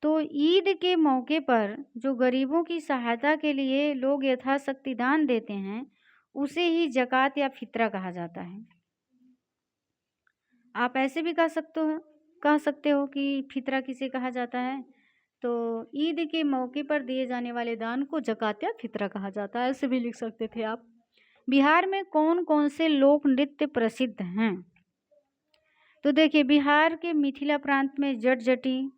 तो ईद के मौके पर जो गरीबों की सहायता के लिए लोग यथाशक्ति दान देते हैं, उसे ही ज़कात या फितरा कहा जाता है। आप ऐसे भी कह सकते हो कि फितरा किसे कहा जाता है? तो ईद के मौके पर दिए जाने वाले दान को ज़कात या फितरा कहा जाता है, ऐसे भी लिख सकते थे आप। बिहार में कौन कौन से लोक नृत्य प्रसिद्ध हैं? तो देखिए, बिहार के मिथिला प्रांत में जटजटी,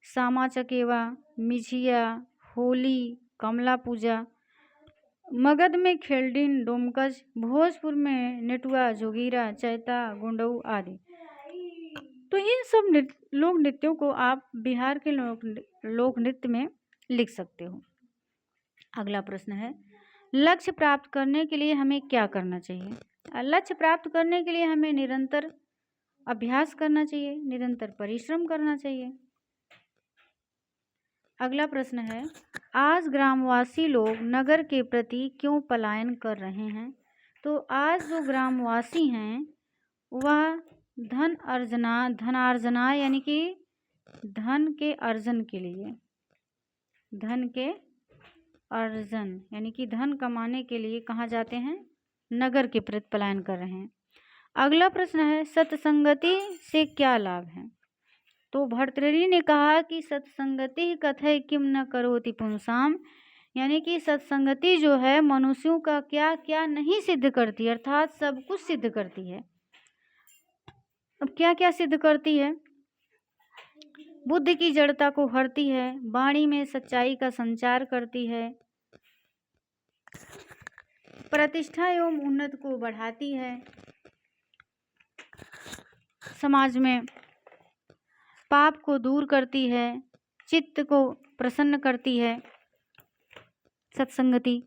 सामा चकेवा, मिझिया, होली, कमला पूजा, मगध में खेलडिन, डोमकच, भोजपुर में नेटुआ, जोगीरा, चैता, गुंडऊ आदि। तो इन सब लोक नृत्यों को आप बिहार के लोक नृत्य में लिख सकते हो। अगला प्रश्न है, लक्ष्य प्राप्त करने के लिए हमें क्या करना चाहिए? लक्ष्य प्राप्त करने के लिए हमें निरंतर अभ्यास करना चाहिए, निरंतर परिश्रम करना चाहिए। अगला प्रश्न है, आज ग्रामवासी लोग नगर के प्रति क्यों पलायन कर रहे हैं? तो आज जो ग्रामवासी हैं वह धनार्जना यानी कि धन के अर्जन के लिए, धन कमाने के लिए कहाँ जाते हैं? नगर के प्रति पलायन कर रहे हैं। अगला प्रश्न है, सत्संगति से क्या लाभ है? तो भर्तृहरि ने कहा कि सत्संगति कथय किम न करोति पुंसाम, यानी कि सत्संगति जो है मनुष्यों का क्या क्या नहीं सिद्ध करती, अर्थात सब कुछ सिद्ध करती है। अब क्या क्या सिद्ध करती है? बुद्धि की जड़ता को हरती है, वाणी में सच्चाई का संचार करती है, प्रतिष्ठा एवं उन्नति को बढ़ाती है, समाज में पाप को दूर करती है, चित्त को प्रसन्न करती है सत्संगति,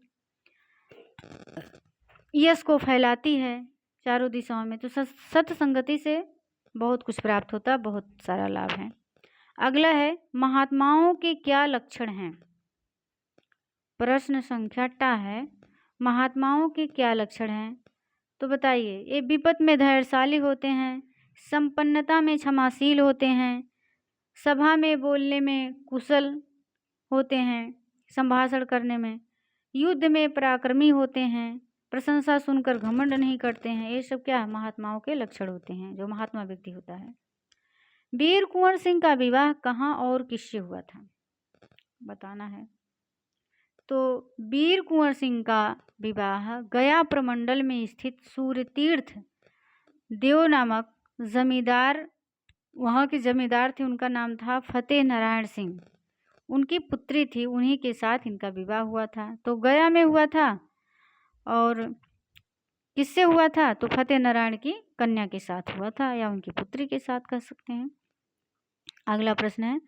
यश को फैलाती है चारों दिशाओं में। तो सत्संगति से बहुत कुछ प्राप्त होता है, बहुत सारा लाभ है। अगला है, महात्माओं के क्या लक्षण हैं? प्रश्न संख्या टा है, महात्माओं के क्या लक्षण हैं? तो बताइए, ये विपत में धैर्यशाली होते हैं, संपन्नता में क्षमाशील होते हैं, सभा में बोलने में कुशल होते हैं, संभाषण करने में, युद्ध में पराक्रमी होते हैं, प्रशंसा सुनकर घमंड नहीं करते हैं। ये सब क्या महात्माओं के लक्षण होते हैं, जो महात्मा व्यक्ति होता है। वीर कुंवर सिंह का विवाह कहाँ और किससे हुआ था? बताना है। तो वीर कुंवर सिंह का विवाह गया प्रमंडल में स्थित सूर्यतीर्थ देव नामक जमींदार, वहाँ के जमींदार थे, उनका नाम था फतेह नारायण सिंह, उनकी पुत्री थी, उन्हीं के साथ इनका विवाह हुआ था। तो गया में हुआ था, और किससे हुआ था? तो फतेह नारायण की कन्या के साथ हुआ था, या उनकी पुत्री के साथ कह सकते हैं। अगला प्रश्न है,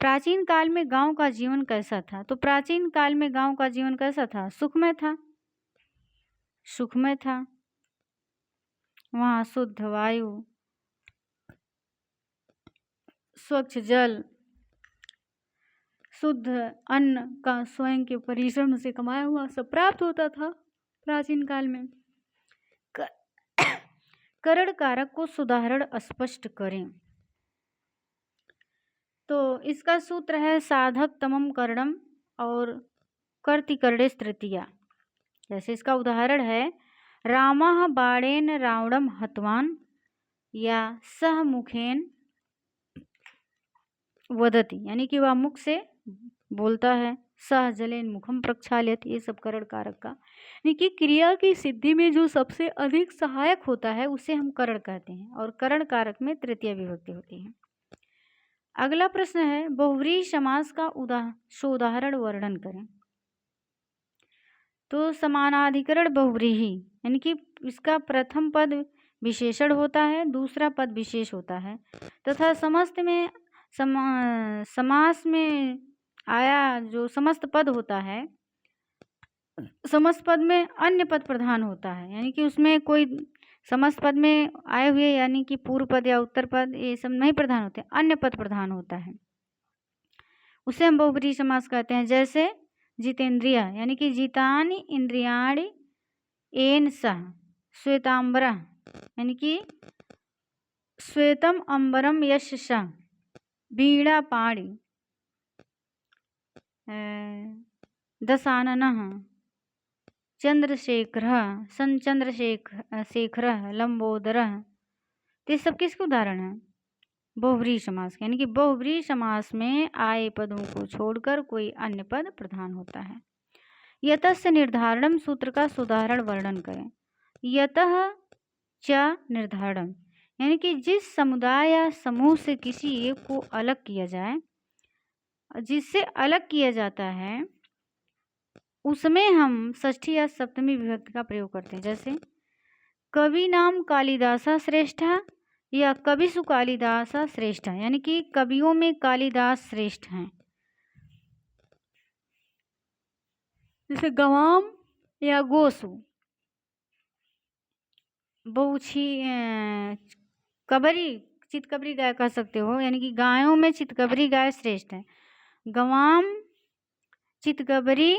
प्राचीन काल में गांव का जीवन कैसा था? तो प्राचीन काल में गांव का जीवन कैसा था? सुखमय था, सुखमय था। वहाँ शुद्ध वायु, स्वच्छ जल, शुद्ध अन्न का स्वयं के परिश्रम से कमाया हुआ सब प्राप्त होता था प्राचीन काल में। करण कारक को सुधारण स्पष्ट करें। तो इसका सूत्र है, साधक तमम करणम और कर्ति कर्णेश तृतीया। जैसे इसका उदाहरण है, रामः बाणेन रावणम हतवान, या सह मुखेन वदति, यानी कि वह मुख से बोलता है, सह जलेन मुखम प्रक्षाल्यत। ये सब करण कारक का, यानी कि क्रिया की सिद्धि में जो सबसे अधिक सहायक होता है उसे हम करण कहते हैं, और करण कारक में तृतीय विभक्ति होती है। अगला प्रश्न है, बहुव्रीहि समास का उदाहरण वर्णन करें। तो समानाधिकरण बहुव्रीहि, यानी कि इसका प्रथम पद विशेषण होता है, दूसरा पद विशेष होता है, तथा समस्त में समास में आया जो समस्त पद होता है, समस्त पद में अन्य पद प्रधान होता है, यानी कि उसमें कोई समस्त पद में आए हुए, यानी कि पूर्व पद या उत्तर पद ये सब नहीं प्रधान होते, अन्य पद प्रधान होता है, उसे हम बहुव्रीहि समास कहते हैं। जैसे जितेंद्रिय, यानी कि जितानि इंद्रियाणि येन सह, श्वेतांबरः, यानी कि श्वेतम अंबरम यशसा वीणा पाणि दशाननः चंद्रशेखरः शेखरः लंबोदरः। तो ये सब किसके उदाहरण हैं? बहुव्रीहि समास के। यानी कि बहुव्रीहि समास में आए पदों को छोड़कर कोई अन्य पद प्रधान होता है। यतस्य निर्धारणम सूत्र का सुधारण वर्णन करें। यतः च निर्धारणम यानी कि जिस समुदाय या समूह से किसी एक को अलग किया जाए, जिससे अलग किया जाता है, उसमें हम षष्ठी या सप्तमी विभक्ति का प्रयोग करते हैं। जैसे कवि नाम कालिदासा श्रेष्ठ या कविसु कालिदासा श्रेष्ठ, यानी कि कवियों में कालिदास श्रेष्ठ हैं। जैसे गवाम या गोसु, बहुछी कबरी चितकबरी गाय कह सकते हो, यानी कि गायों में चितकबरी गाय श्रेष्ठ है। गवाम चितकबरी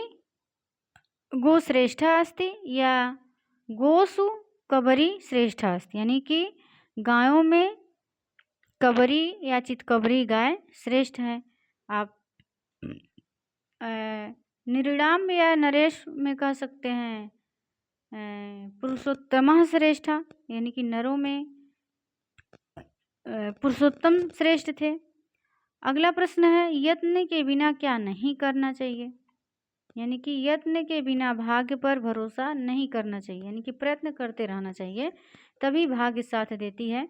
गो श्रेष्ठ अस्ति या गोसु कबरी श्रेष्ठ अस्ति, यानी कि गायों में कबरी या चितकबरी गाय श्रेष्ठ है। आप निरिणाम या नरेश में कह सकते हैं पुरुषोत्तम श्रेष्ठ, यानी कि नरों में पुरुषोत्तम श्रेष्ठ थे। अगला प्रश्न है यत्न के बिना क्या नहीं करना चाहिए? यानी कि यत्न के बिना भाग्य पर भरोसा नहीं करना चाहिए, यानी कि प्रयत्न करते रहना चाहिए, तभी भाग्य साथ देती है।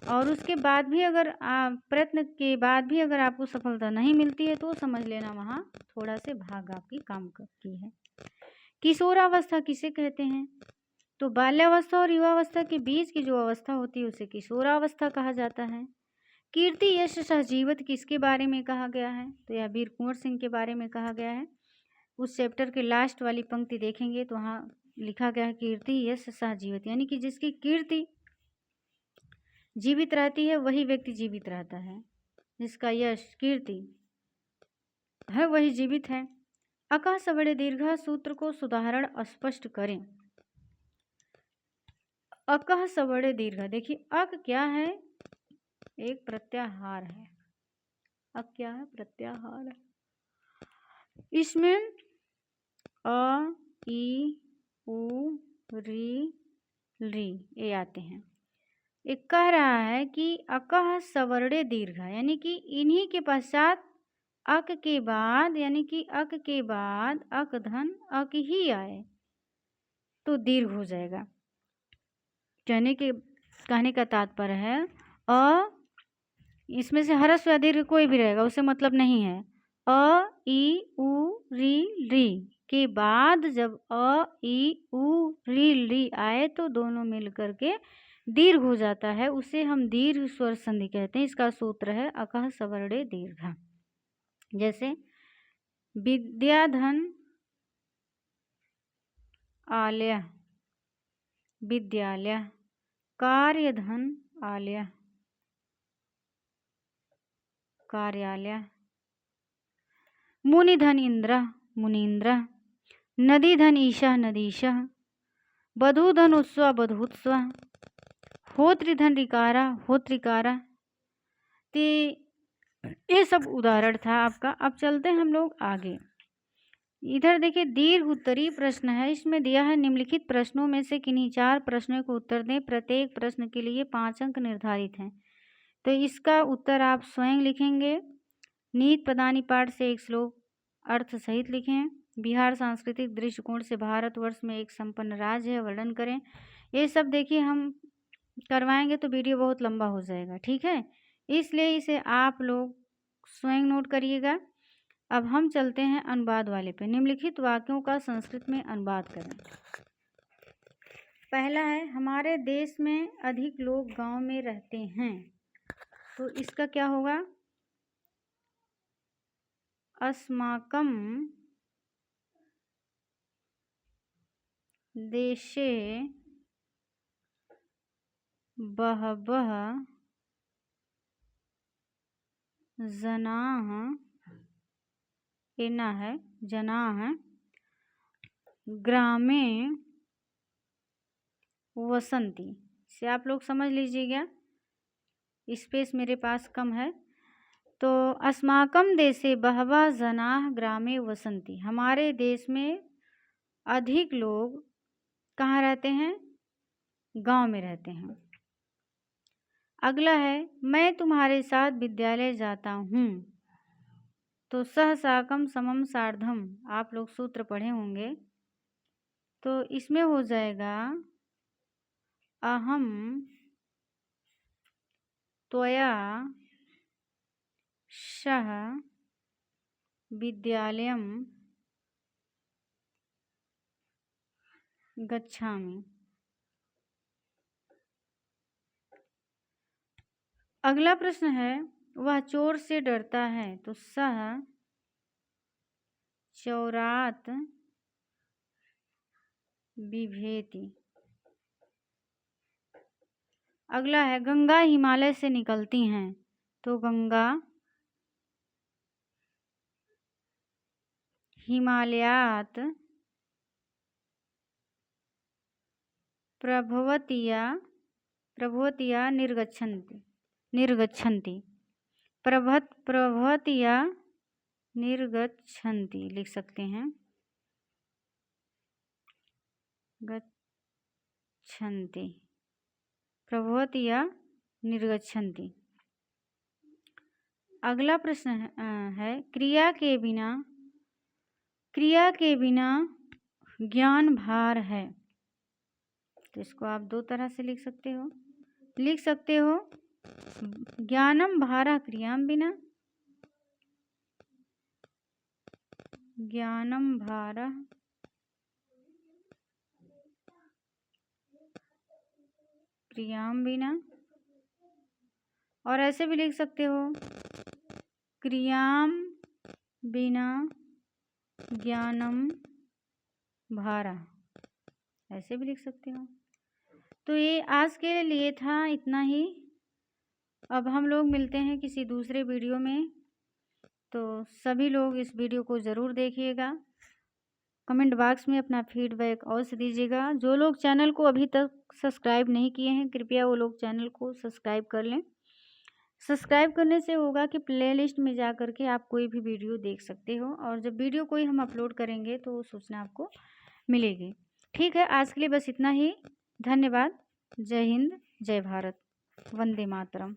और उसके बाद भी अगर प्रयत्न के बाद भी अगर आपको सफलता नहीं मिलती है तो समझ लेना वहाँ थोड़ा से भाग्य आपकी काम की है। किशोरावस्था किसे कहते हैं? तो बाल्यावस्था और युवावस्था के बीच की जो अवस्था होती है उसे किशोरावस्था कहा जाता है। कीर्ति यश सहजीवत किसके बारे में कहा गया है? तो यह वीर कुंवर सिंह के बारे में कहा गया है। उस चैप्टर के लास्ट वाली पंक्ति देखेंगे तो वहाँ लिखा गया है कीर्ति यश सहजीवत, यानी कि जिसकी कीर्ति जीवित रहती है वही व्यक्ति जीवित रहता है, जिसका यश कीर्ति है वही जीवित है। अकः सवड़े दीर्घ सूत्र को सुधारण स्पष्ट करें। अकः सवड़े दीर्घ, देखिए अक क्या है? एक प्रत्याहार है। अक क्या है? प्रत्याहार है। इसमें अ ई उ री री ये आते हैं। एक कह रहा है कि अकः सवर्णे दीर्घ, यानी कि इन्हीं के पश्चात अक के बाद, यानी कि अक के बाद अक धन अक ही आए तो दीर्घ हो जाएगा। कहने का तात्पर्य है इसमें से हरस्व या दीर्घ कोई भी रहेगा उसे मतलब नहीं है। अ ई उ री के बाद जब अ ई उ री आए तो दोनों मिल करके दीर्घ हो जाता है, उसे हम दीर्घ स्वर संधि कहते हैं। इसका सूत्र है अकः सवर्णे दीर्घ। जैसे विद्याधन आलय विद्यालय, कार्यधन आलय कार्यालय, मुनिधन इंद्र मुनीन्द्र, नदीधन ईशः नदीशः, बधूधन उत्सव बधूत्सव, होत्रिधन ऋकारा होत्रिकारा। तो ये सब उदाहरण था आपका। अब चलते हैं हम लोग आगे। इधर देखिए दीर्घ उत्तरीय प्रश्न है, इसमें दिया है निम्नलिखित प्रश्नों में से किन्हीं 4 प्रश्नों को उत्तर दें। प्रत्येक प्रश्न के लिए 5 अंक निर्धारित हैं। तो इसका उत्तर आप स्वयं लिखेंगे। नीत पदानी पाठ से एक श्लोक अर्थ सहित लिखें। बिहार सांस्कृतिक दृष्टिकोण से भारतवर्ष में एक संपन्न राज्य है, वर्णन करें। ये सब देखिए हम करवाएंगे तो वीडियो बहुत लंबा हो जाएगा, ठीक है, इसलिए इसे आप लोग स्वयं नोट करिएगा। अब हम चलते हैं अनुवाद वाले पे। निम्नलिखित वाक्यों का संस्कृत में अनुवाद करें। पहला है हमारे देश में अधिक लोग गांव में रहते हैं, तो इसका क्या होगा? अस्माकं देशे बहवः जनाः एना है जनाः ग्रामे वसंती से आप लोग समझ लीजिएगा स्पेस मेरे पास कम है। तो अस्माकं देशे बहवः जनाः ग्रामे वसन्ति, हमारे देश में अधिक लोग कहाँ रहते हैं? गांव में रहते हैं। अगला है मैं तुम्हारे साथ विद्यालय जाता हूँ। तो सह साकम समम सार्धम, आप लोग सूत्र पढ़े होंगे, तो इसमें हो जाएगा अहम त्वया सह विद्यालयम गच्छामि। अगला प्रश्न है वह चोर से डरता है। तो सह चौरात बिभेति। अगला है गंगा हिमालय से निकलती हैं। तो गंगा हिमालयात प्रभवतिया निर्गच्छन्ति। प्रभवतिया निर्गच्छन्ति लिख सकते हैं, गच्छन्ति, प्रभवतिया निर्गच्छन्ति। अगला प्रश्न है क्रिया के बिना ज्ञान भार है। तो इसको आप दो तरह से लिख सकते हो ज्ञानम भारा क्रियाम बिना, ज्ञानम भारा क्रियाम बिना, और ऐसे भी लिख सकते हो क्रियाम बिना ज्ञानम भारा, ऐसे भी लिख सकते हो। तो ये आज के लिए था इतना ही। अब हम लोग मिलते हैं किसी दूसरे वीडियो में। तो सभी लोग इस वीडियो को ज़रूर देखिएगा, कमेंट बॉक्स में अपना फीडबैक अवश्य दीजिएगा। जो लोग चैनल को अभी तक सब्सक्राइब नहीं किए हैं कृपया वो लोग चैनल को सब्सक्राइब कर लें। सब्सक्राइब करने से होगा कि प्लेलिस्ट में जा कर के आप कोई भी वीडियो देख सकते हो, और जब वीडियो कोई हम अपलोड करेंगे तो सूचना आपको मिलेगी। ठीक है, आज के लिए बस इतना ही। धन्यवाद। जय हिंद, जय भारत, वंदे मातरम।